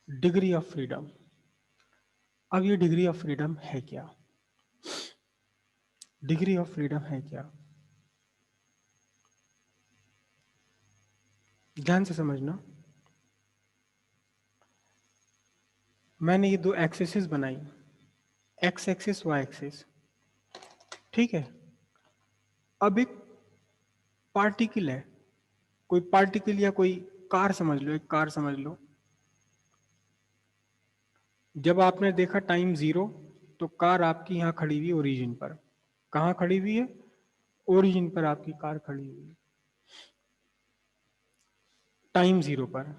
Degree of freedom. अब ये degree of freedom है क्या? डिग्री ऑफ फ्रीडम है क्या? ध्यान से समझना। मैंने ये दो एक्सिस बनाई, एक्स एक्सिस वाई एक्सिस, ठीक है। अब एक पार्टिकल है, कोई पार्टिकल या कोई कार समझ लो, एक कार समझ लो। जब आपने देखा टाइम जीरो, तो कार आपकी यहाँ खड़ी हुई ओरिजिन पर। कहाँ खड़ी हुई है? ओरिजिन पर आपकी कार खड़ी हुई है, टाइम जीरो पर।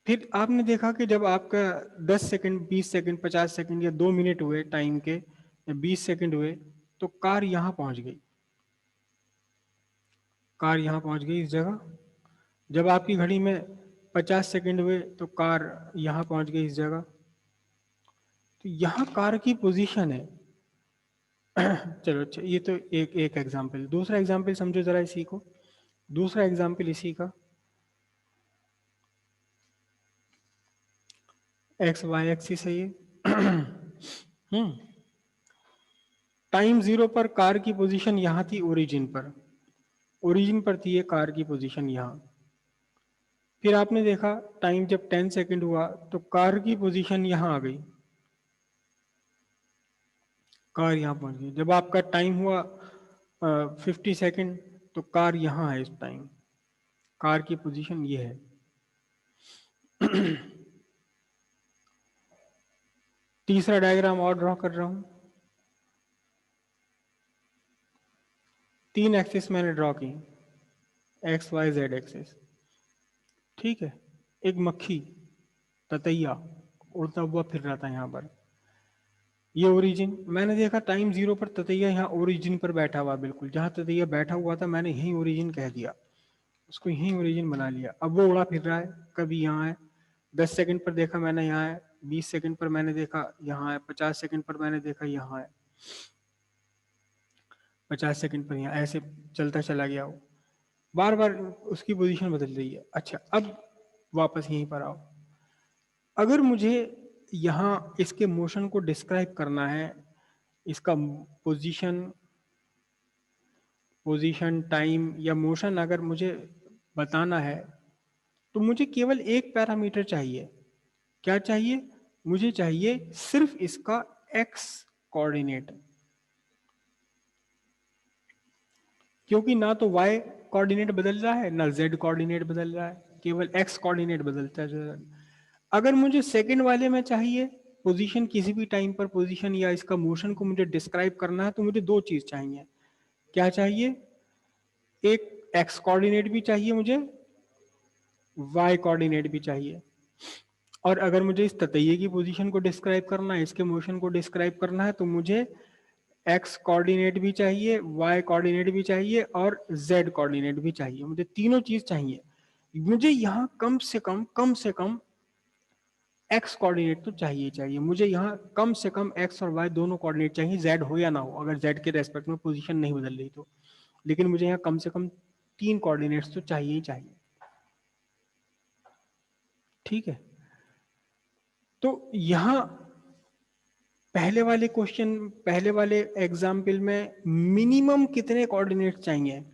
फिर आपने देखा कि जब आपका 10 सेकंड, 20 सेकंड, 50 सेकंड या 2 मिनट हुए टाइम के, या 20 सेकंड हुए, तो कार यहाँ पहुंच गई। कार यहाँ पहुंच गई इस जगह। जब आपकी घड़ी में 50 सेकंड हुए, तो कार यहाँ पहुंच गई इस जगह। तो यहाँ कार की पोजीशन है। चलो अच्छा, ये तो एक एक एग्जाम्पल। दूसरा एग्जाम्पल समझो जरा इसी को। दूसरा एग्जाम्पल इसी का, एक्स वाई एक्सिस है ये। टाइम जीरो पर कार की पोजीशन यहाँ थी ओरिजिन पर। ओरिजिन पर थी ये कार की पोजीशन यहाँ। फिर आपने देखा टाइम जब 10 सेकंड हुआ, तो कार की पोजीशन यहाँ आ गई, कार यहाँ पहुंच गई। जब आपका टाइम हुआ 50 सेकंड, तो कार यहाँ है इस टाइम, कार की पोजीशन ये है। तीसरा डायग्राम और ड्रॉ कर रहा हूं। 3 एक्सिस मैंने ड्रॉ की, एक्स वाई जेड एक्सिस, ठीक है। एक मक्खी, ततैया उड़ता हुआ फिर रहा था यहाँ पर, ये ओरिजिन। मैंने देखा टाइम जीरो पर ततैया यहाँ ओरिजिन पर बैठा हुआ, बिल्कुल जहाँ ततैया बैठा हुआ था मैंने यहीं ओरिजिन कह दिया, उसको यहीं ओरिजिन बना लिया। अब वो उड़ा फिर रहा है, कभी यहाँ है, 10 सेकंड पर देखा मैंने यहाँ है, 20 सेकंड पर मैंने देखा यहाँ है, 50 सेकंड पर मैंने देखा यहाँ है, 50 सेकंड पर यहाँ, ऐसे चलता चला गया वो, बार बार उसकी पोजीशन बदल रही है। अच्छा, अब वापस यहीं पर आओ। अगर मुझे यहाँ इसके मोशन को डिस्क्राइब करना है, इसका पोजीशन, टाइम या मोशन अगर मुझे बताना है, तो मुझे केवल एक पैरामीटर चाहिए। क्या चाहिए? मुझे चाहिए सिर्फ इसका एक्स कोऑर्डिनेट, क्योंकि ना तो y कोऑर्डिनेट बदल रहा है ना z कोऑर्डिनेट बदल रहा है, केवल x कोऑर्डिनेट बदलता है। अगर मुझे सेकंड वाले में चाहिए पोजीशन, किसी भी टाइम पर पोजीशन या इसका मोशन को मुझे डिस्क्राइब करना है, तो मुझे दो चीज चाहिए। क्या चाहिए? एक x कोऑर्डिनेट भी चाहिए मुझे, y कोऑर्डिनेट भी चाहिए। और अगर मुझे इस ततैये की पोजीशन को डिस्क्राइब करना है, इसके मोशन को डिस्क्राइब करना है, तो मुझे एक्स कोऑर्डिनेट भी चाहिए, वाई कोऑर्डिनेट भी चाहिए और जेड कोऑर्डिनेट भी चाहिए। मुझे तीनों चीज चाहिए। मुझे यहाँ कम से कम एक्स कोऑर्डिनेट तो चाहिए चाहिए। मुझे यहाँ कम से कम एक्स और वाई दोनों कोऑर्डिनेट चाहिए, जेड हो या ना हो, अगर जेड के रेस्पेक्ट में पोजीशन नहीं बदल रही तो। लेकिन मुझे यहाँ कम से कम 3 कोऑर्डिनेट्स तो चाहिए ही चाहिए, ठीक है। तो यहाँ पहले वाले एग्जाम्पल में मिनिमम कितने कोऑर्डिनेट चाहिए?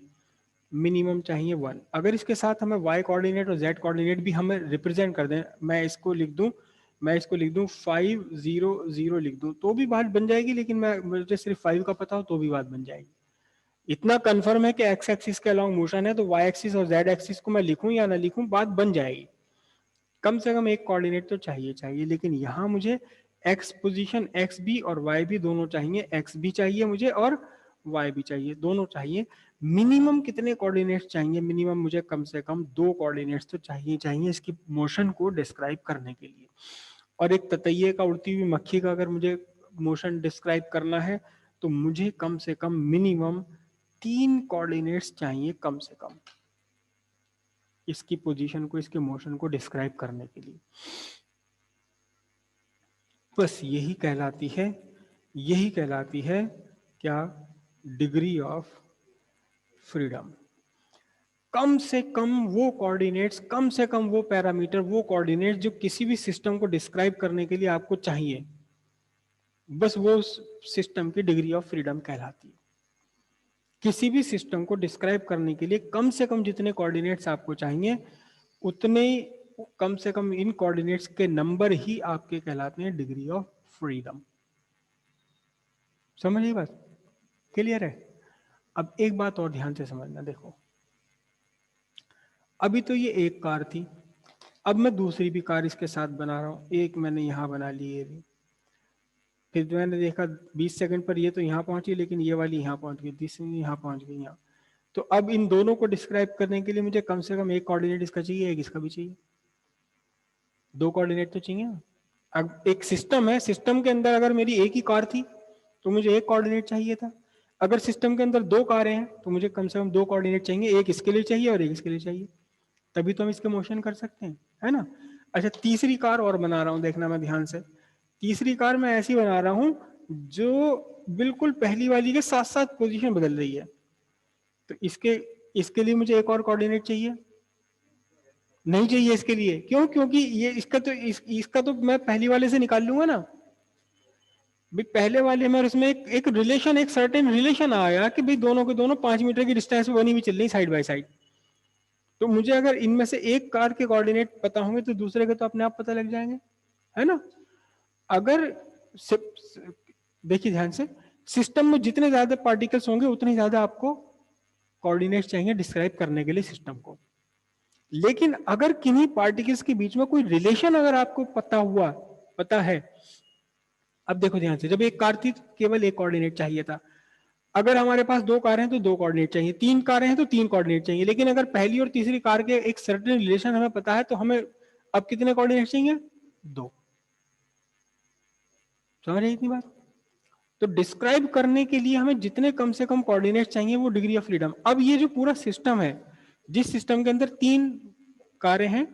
मिनिमम चाहिए 1। अगर इसके साथ हमें y कोऑर्डिनेट और z कोऑर्डिनेट भी हमें रिप्रेजेंट कर दें, मैं इसको लिख दूं 5 0 0 लिख दूं, तो भी बात बन जाएगी। लेकिन मुझे सिर्फ 5 का पता हो तो भी बात बन जाएगी। इतना कंफर्म है कि x एक्सिस के अलॉन्ग मोशन है, तो y एक्सिस और z एक्सिस को मैं लिखूं या ना लिखूं, बात बन जाएगी। कम से कम एक कोऑर्डिनेट तो चाहिए चाहिए। लेकिन यहाँ मुझे x पोजीशन, x भी और y भी दोनों चाहिए, x भी चाहिए मुझे और y भी चाहिए, दोनों चाहिए। मिनिमम कितने कोऑर्डिनेट्स चाहिए? मिनिमम मुझे कम से कम 2 कोऑर्डिनेट्स तो चाहिए चाहिए इसकी मोशन को डिस्क्राइब करने के लिए। और एक ततैये का, उड़ती हुई मक्खी का अगर मुझे मोशन डिस्क्राइब करना है, तो मुझे कम से कम मिनिमम 3 कोऑर्डिनेट्स चाहिए कम से कम, इसकी पोजीशन को, इसके मोशन को डिस्क्राइब करने के लिए। बस यही कहलाती है क्या? Degree of freedom. कम से कम वो कोऑर्डिनेट्स, कम से कम वो पैरामीटर, वो कोऑर्डिनेट्स जो किसी भी सिस्टम को डिस्क्राइब करने के लिए आपको चाहिए, बस वो सिस्टम की डिग्री ऑफ फ्रीडम कहलाती है। किसी भी सिस्टम को डिस्क्राइब करने के लिए कम से कम जितने कोऑर्डिनेट्स आपको चाहिए, उतने कम से कम इन कोऑर्डिनेट्स के नंबर ही आपके कहलाते हैं डिग्री ऑफ फ्रीडम। समझिए बात, क्लियर है? अब एक बात और ध्यान से समझना, देखो अभी तो ये एक कार थी, अब मैं दूसरी भी कार इसके साथ बना रहा हूं। एक मैंने यहां बना ली, ये भी, फिर मैंने देखा 20 सेकंड पर ये तो यहाँ पहुंची, लेकिन ये वाली यहाँ पहुंच गई, तीसरी यहाँ पहुंच गई यहाँ। तो अब इन दोनों को डिस्क्राइब करने के लिए मुझे कम से कम एक कोऑर्डिनेट इसका चाहिए, एक इसका भी चाहिए, दो कोऑर्डिनेट तो चाहिए ना। अब एक सिस्टम है, सिस्टम के अंदर अगर मेरी एक ही कार थी तो मुझे एक कोऑर्डिनेट चाहिए था। अगर सिस्टम के अंदर दो कारें हैं तो मुझे कम से कम दो कोऑर्डिनेट चाहिए, एक इसके लिए चाहिए और एक इसके लिए चाहिए, तभी तो हम इसके मोशन कर सकते हैं, है ना। अच्छा, तीसरी कार और बना रहा हूं, देखना मैं ध्यान से। तीसरी कार मैं ऐसी बना रहा हूं जो बिल्कुल पहली वाली के साथ साथ पोजीशन बदल रही है। तो इसके लिए मुझे एक और कोऑर्डिनेट चाहिए, नहीं चाहिए इसके लिए। क्यों? क्योंकि ये इसका तो मैं पहली वाले से निकाल लूंगा ना। भाई पहले वाले में उसमें एक रिलेशन, एक सर्टेन रिलेशन आया कि भाई दोनों के दोनों 5 मीटर की डिस्टेंस पे बनी हुई चल रही साइड बाय साइड। तो मुझे अगर इनमें से एक कार के कोऑर्डिनेट पता होंगे तो दूसरे के तो अपने आप पता लग जाएंगे, है ना। अगर देखिए ध्यान से, सिस्टम में जितने ज्यादा पार्टिकल्स होंगे उतने ज्यादा आपको कोऑर्डिनेट्स चाहिए डिस्क्राइब करने के लिए सिस्टम को। लेकिन अगर किन्हीं पार्टिकल्स के बीच में कोई रिलेशन अगर आपको पता है, अब देखो ध्यान से, जब एक कार थी तो केवल एक कोऑर्डिनेट चाहिए था। अगर हमारे पास दो कार हैं तो दो कोऑर्डिनेट चाहिए, तीन कारें हैं तो तीन कोऑर्डिनेट चाहिए। लेकिन अगर पहली और तीसरी कार के एक सर्टेन रिलेशन हमें पता है तो हमें अब कितने कोऑर्डिनेट चाहिए? दो। समझ रहे इतनी बात? तो डिस्क्राइब करने के लिए हमें जितने कम से कम कोऑर्डिनेट चाहिए वो डिग्री ऑफ फ्रीडम। अब ये जो पूरा सिस्टम है, जिस सिस्टम के अंदर तीन कारें हैं,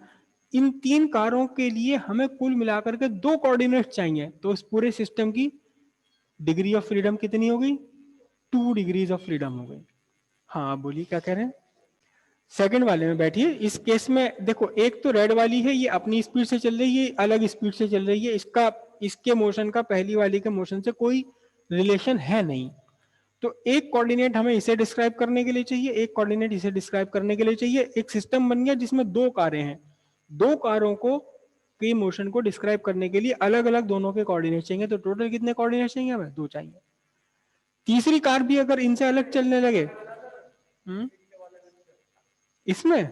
इन तीन कारों के लिए हमें कुल मिलाकर के दो कोऑर्डिनेट चाहिए। तो इस पूरे सिस्टम की डिग्री ऑफ फ्रीडम कितनी हो गई? 2 डिग्रीज ऑफ फ्रीडम हो गई। हाँ बोलिए, क्या कह रहे हैं? सेकंड वाले में बैठिए। इस केस में देखो, एक तो रेड वाली है, ये अपनी स्पीड से चल रही है, अलग स्पीड से चल रही है, इसके मोशन का पहली वाली के मोशन से कोई रिलेशन है नहीं। तो एक कोऑर्डिनेट हमें इसे डिस्क्राइब करने के लिए चाहिए, एक कोऑर्डिनेट इसे डिस्क्राइब करने के लिए चाहिए। एक सिस्टम बन गया जिसमें दो कारें हैं, दो कारों को के मोशन को डिस्क्राइब करने के लिए अलग अलग दोनों के कोऑर्डिनेट चाहिए। तो टोटल कितने कोऑर्डिनेट चाहिए हमें? दो चाहिए। तीसरी कार भी अगर इनसे अलग चलने लगे, इसमें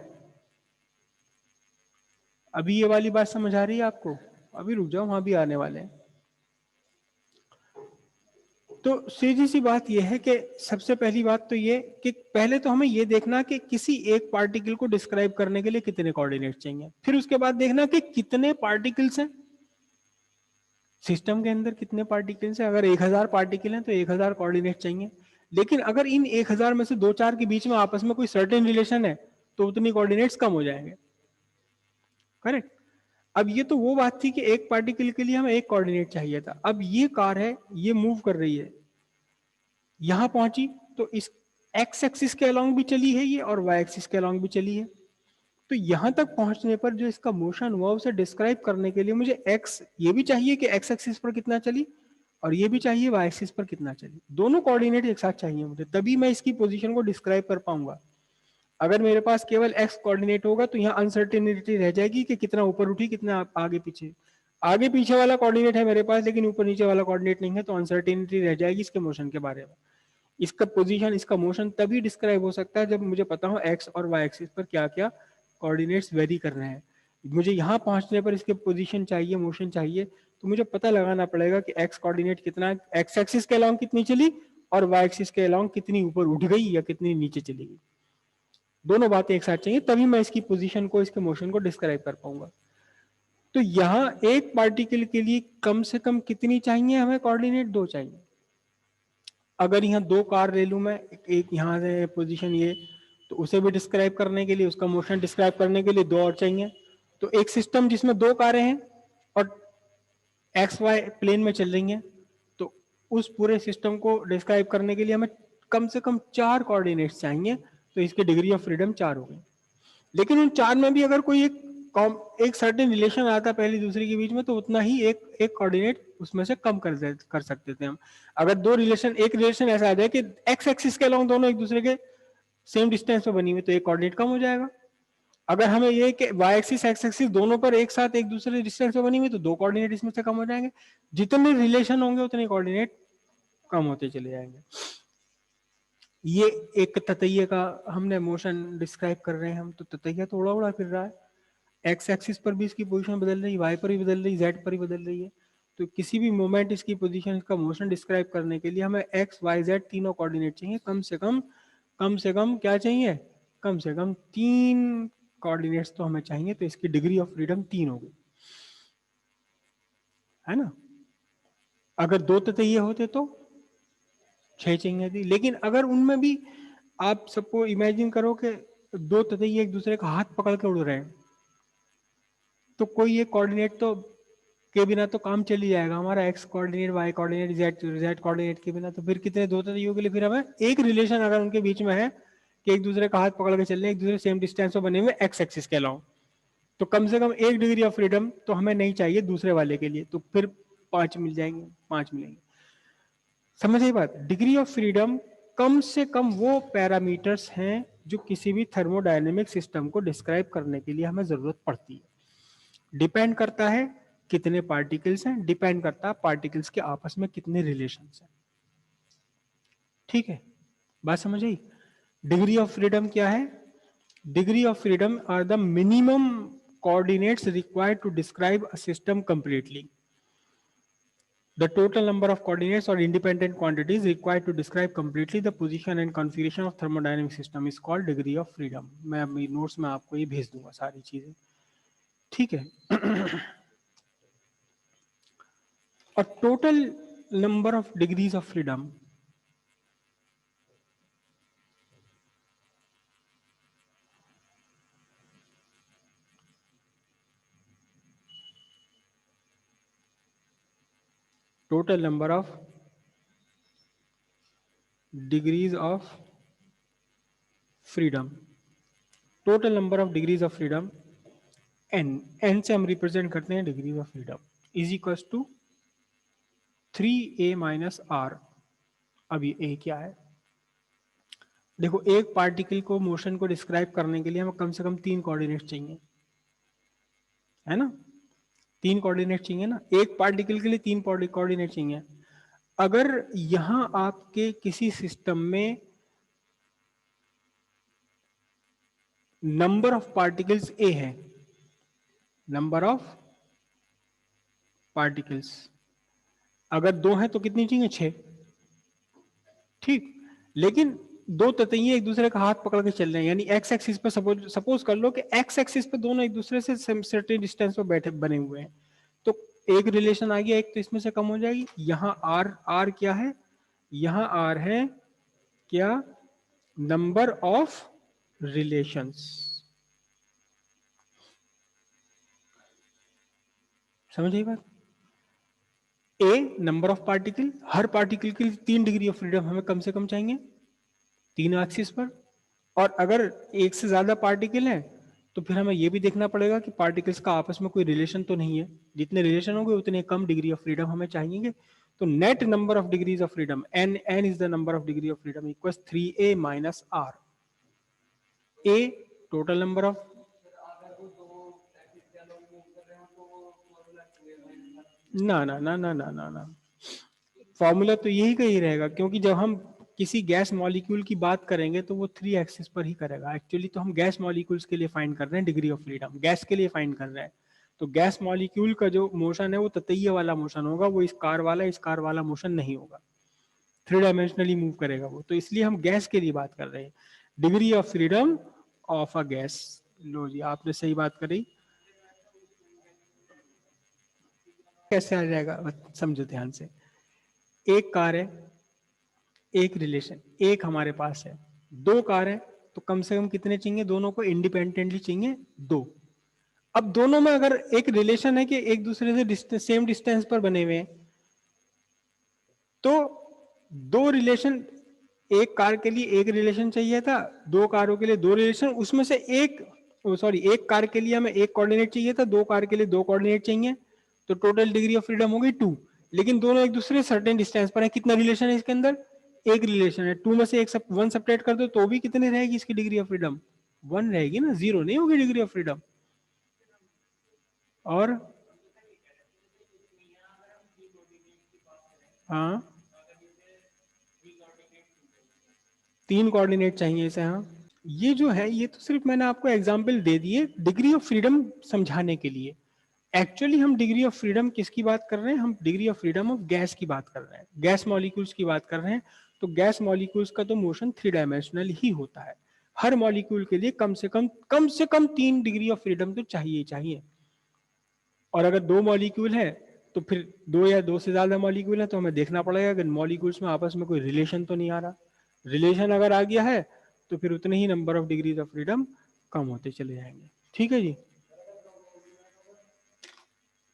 अभी ये वाली बात समझ आ रही है आपको? अभी रुक जाओ, वहां भी आने वाले हैं। तो सीधी सी बात यह है कि सबसे पहली बात तो ये कि पहले तो हमें ये देखना कि किसी एक पार्टिकल को डिस्क्राइब करने के लिए कितने कोऑर्डिनेट चाहिए। फिर उसके बाद देखना कि कितने पार्टिकल्स हैं सिस्टम के अंदर, कितने पार्टिकल्स हैं। अगर 1000 पार्टिकल हैं तो 1000 कोऑर्डिनेट चाहिए। लेकिन अगर इन 1000 में से दो चार के बीच में आपस में कोई सर्टेन रिलेशन है तो उतनी कोऑर्डिनेट्स कम हो जाएंगे। करेक्ट। अब ये तो वो बात थी कि एक पार्टिकल के लिए हमें एक कोऑर्डिनेट चाहिए था। अब ये कार है, ये मूव कर रही है, यहां पहुंची तो इस एक्स एक्सिस के अलोंग भी चली है ये, और वाई एक्सिस के अलोंग भी चली है। तो यहां तक पहुंचने पर जो इसका मोशन हुआ उसे डिस्क्राइब करने के लिए मुझे एक्स, ये भी चाहिए कि एक्स एक्सिस पर कितना चली, और ये भी चाहिए वाई एक्सिस पर कितना चली। दोनों कोऑर्डिनेट एक साथ चाहिए मुझे, तभी मैं इसकी पोजीशन को डिस्क्राइब कर पाऊंगा। अगर मेरे पास केवल एक्स कोऑर्डिनेट होगा तो यहाँ अनसर्टेनिटी रह जाएगी कि कितना ऊपर उठी, कितना आगे पीछे। आगे पीछे वाला कोऑर्डिनेट है मेरे पास लेकिन ऊपर नीचे वाला कोऑर्डिनेट नहीं है, तो अनसर्टेनिटी रह जाएगी इसके मोशन के बारे में। इसका पोजीशन, इसका मोशन तभी डिस्क्राइब हो सकता है जब मुझे पता हो एक्स और वाई एक्सिस पर क्या क्या कोऑर्डिनेट्स वेरी कर रहे हैं। मुझे यहाँ पहुंचने पर इसके पोजीशन चाहिए, मोशन चाहिए, तो मुझे पता लगाना पड़ेगा कि एक्स कोऑर्डिनेट कितना, एक्स एक्सिस के अलोंग कितनी चली और वाई एक्सिस के अलोंग कितनी ऊपर उठ गई या कितनी नीचे चली गई। दोनों बातें एक साथ चाहिए, तभी मैं इसकी पोजीशन को, इसके मोशन को डिस्क्राइब कर पाऊंगा। तो यहाँ एक पार्टिकल के लिए कम से कम कितनी चाहिए हमें कोऑर्डिनेट? दो चाहिए। अगर यहाँ दो कार ले लूं मैं, एक यहाँ से पोजीशन ये, तो उसे भी डिस्क्राइब करने के लिए, उसका मोशन डिस्क्राइब करने के लिए दो और चाहिए। तो एक सिस्टम जिसमें दो कारें हैं और एक्स वाई प्लेन में चल रही हैं, तो उस पूरे सिस्टम को डिस्क्राइब करने के लिए हमें कम से कम चार कोऑर्डिनेट्स चाहिए। तो इसकी डिग्री ऑफ फ्रीडम 4 हो गई। लेकिन उन 4 में भी अगर कोई एक सर्टेन रिलेशन आता पहली दूसरी के बीच में, तो उतना ही एक कोऑर्डिनेट उसमें से कम कर सकते थे हम। अगर एक रिलेशन ऐसा आ जाए कि एक्स एक्सिस के अलोंग दोनों एक दूसरे के सेम डिस्टेंस पे बनी हुई, तो एक कोऑर्डिनेट कम हो जाएगा। अगर हमें ये कि वाई एक्सिस एक्स एक्सिस दोनों पर एक साथ एक दूसरे डिस्टेंस पे बनी हुई, तो 2 कोऑर्डिनेट इसमें से कम हो जाएंगे। जितने रिलेशन होंगे उतने कोऑर्डिनेट कम होते चले जाएंगे। ये एक ततैये का हमने मोशन डिस्क्राइब कर रहे हैं हम, तो ततैया तो उड़ा उड़ा फिर रहा है, एक्स एक्सिस पर भी इसकी पोजीशन बदल रही है, वाई पर भी बदल रही है, जेड पर भी बदल रही है। तो किसी भी मोमेंट इसकी पोजीशन, इसका मोशन डिस्क्राइब करने के लिए हमें एक्स वाई जेड तीनों कोऑर्डिनेट चाहिए। कम से कम क्या चाहिए? कम से कम 3 कोऑर्डिनेट्स तो हमें चाहिए। तो इसकी डिग्री ऑफ फ्रीडम 3 हो गई, है ना। अगर 2 ततैये होते तो 6 चाहिए थी। लेकिन अगर उनमें भी आप सबको इमेजिन करो कि 2 ततैये एक दूसरे का हाथ पकड़ के उड़ रहे हैं, तो कोई एक कोऑर्डिनेट तो के बिना तो काम चल ही जाएगा हमारा, X coordinate Y coordinate Z coordinate के बिना। तो फिर कितने 2 ततैयों के लिए फिर हमें एक रिलेशन अगर उनके बीच में है कि एक दूसरे का हाथ पकड़ के चल रहे हैं, एक दूसरे सेम डिस्टेंस पे बने हुए एक्स एक्सिस के अलाउ, तो कम से कम एक डिग्री ऑफ फ्रीडम तो हमें नहीं चाहिए दूसरे वाले के लिए। तो फिर 5 मिल जाएंगे, 5 मिलेंगे। समझ आई बात? डिग्री ऑफ फ्रीडम कम से कम वो पैरामीटर्स हैं जो किसी भी थर्मोडायनेमिक सिस्टम को डिस्क्राइब करने के लिए हमें जरूरत पड़ती है। डिपेंड करता है कितने पार्टिकल्स हैं, डिपेंड करता है पार्टिकल्स के आपस में कितने रिलेशंस हैं। ठीक है, बात समझ आई? डिग्री ऑफ फ्रीडम क्या है? Degree of freedom are the minimum coordinates required to describe a system completely. The total number of coordinates or independent quantities required to describe completely the position and configuration of thermodynamic system is called degree of freedom. मैं अपनी notes में आपको ये भेज दूंगा सारी चीजें, ठीक है। और total number of degrees of freedom, total number of degrees of freedom, total number of degrees of freedom n से हम रिप्रेजेंट करते हैं degrees of freedom, is equal to 3a minus r. अब ये a क्या है? देखो, एक पार्टिकल को मोशन को डिस्क्राइब करने के लिए हमें कम से कम 3 कोऑर्डिनेट चाहिए, है ना। 3 कोऑर्डिनेट चाहिए ना, एक पार्टिकल के लिए 3 कोऑर्डिनेट चाहिए। अगर यहां आपके किसी सिस्टम में नंबर ऑफ पार्टिकल्स ए है, नंबर ऑफ पार्टिकल्स अगर 2 है तो कितनी चाहिए? 6, ठीक। लेकिन 2 ततैये एक दूसरे का हाथ पकड़ के चल रहे हैं, यानी एक्स एक्सिस पे सपोज कर लो कि एक्स एक्सिस पे दोनों एक दूसरे से सर्टेन डिस्टेंस पे बैठे बने हुए हैं, तो एक रिलेशन आ गया, एक तो इसमें से कम हो जाएगी। यहाँ आर क्या है? यहाँ आर है क्या? Number of relations. समझ आई बात? ए नंबर ऑफ पार्टिकल, हर पार्टिकल के लिए 3 डिग्री ऑफ फ्रीडम हमें कम से कम चाहिए 3 एक्सिस पर। और अगर एक से ज्यादा पार्टिकल है तो फिर हमें यह भी देखना पड़ेगा कि पार्टिकल्स का आपस में कोई रिलेशन तो नहीं है। जितने रिलेशन होंगे उतने कम डिग्री ऑफ फ्रीडम हमें चाहिए। तो net number of degrees of freedom n is the number of degree of freedom equals 3a minus r। a total number of, ना ना ना ना ना ना ना, फॉर्मूला तो यही का ही रहेगा, क्योंकि जब हम किसी गैस मॉलिक्यूल की बात करेंगे तो वो 3 एक्सिस पर ही करेगा। एक्चुअली तो हम गैस मॉलिक्यूल्स के लिए फाइंड कर रहे हैं डिग्री ऑफ फ्रीडम, गैस के लिए फाइंड कर रहे हैं। तो गैस मॉलिक्यूल का जो मोशन है वो ततैये वाला मोशन होगा, वो इस कार वाला मोशन नहीं होगा, 3 डायमेंशनली मूव करेगा वो। तो इसलिए हम गैस के लिए बात कर रहे हैं, degree of freedom of a gas. लो जी, आपने सही बात करी। कैसे आ जाएगा समझो ध्यान से। एक कार है, एक रिलेशन, एक हमारे पास है, 2 कार है, तो कम से कम कितने चाहिए? दोनों को इंडिपेंडेंटली चाहिए 2। अब दोनों में अगर एक रिलेशन है कि एक दूसरे से सेम डिस्टेंस पर बने हुए हैं, तो 2 रिलेशन एक कार के लिए एक रिलेशन चाहिए था, दो कारों के लिए दो रिलेशन, उसमें से एक कार के लिए हमें एक कोऑर्डिनेट चाहिए था, दो कार के लिए दो कोऑर्डिनेट चाहिए, तो टोटल डिग्री ऑफ फ्रीडम हो गई 2। लेकिन दोनों एक दूसरे सर्टेन डिस्टेंस पर है। कितना रिलेशन है इसके अंदर? एक रिलेशन है। 2 में से एक वन सपरेट कर दो तो भी कितनी रहेगी इसकी डिग्री ऑफ फ्रीडम? 1 रहेगी ना, 0 नहीं होगी डिग्री ऑफ फ्रीडम। और हाँ, 3 कोऑर्डिनेट चाहिए इसे। हाँ, ये जो है ये तो सिर्फ मैंने आपको एग्जाम्पल दे दिए डिग्री ऑफ फ्रीडम समझाने के लिए। एक्चुअली हम डिग्री ऑफ फ्रीडम किसकी बात कर रहे हैं? हम degree of freedom of gas की बात कर रहे हैं, गैस मॉलिक्यूल्स की बात कर रहे हैं। तो गैस मॉलिक्यूल्स का तो मोशन 3 डायमेंशनल ही होता है। हर मॉलिक्यूल के लिए कम से कम 3 डिग्री ऑफ फ्रीडम तो चाहिए ही चाहिए। और अगर 2 मॉलिक्यूल है तो फिर 2 या 2 से ज्यादा मॉलिक्यूल है तो हमें देखना पड़ेगा कि मॉलिक्यूल्स में आपस में कोई रिलेशन तो नहीं आ रहा। रिलेशन अगर आ गया है तो फिर उतने ही number of degrees of freedom कम होते चले जाएंगे। ठीक है जी।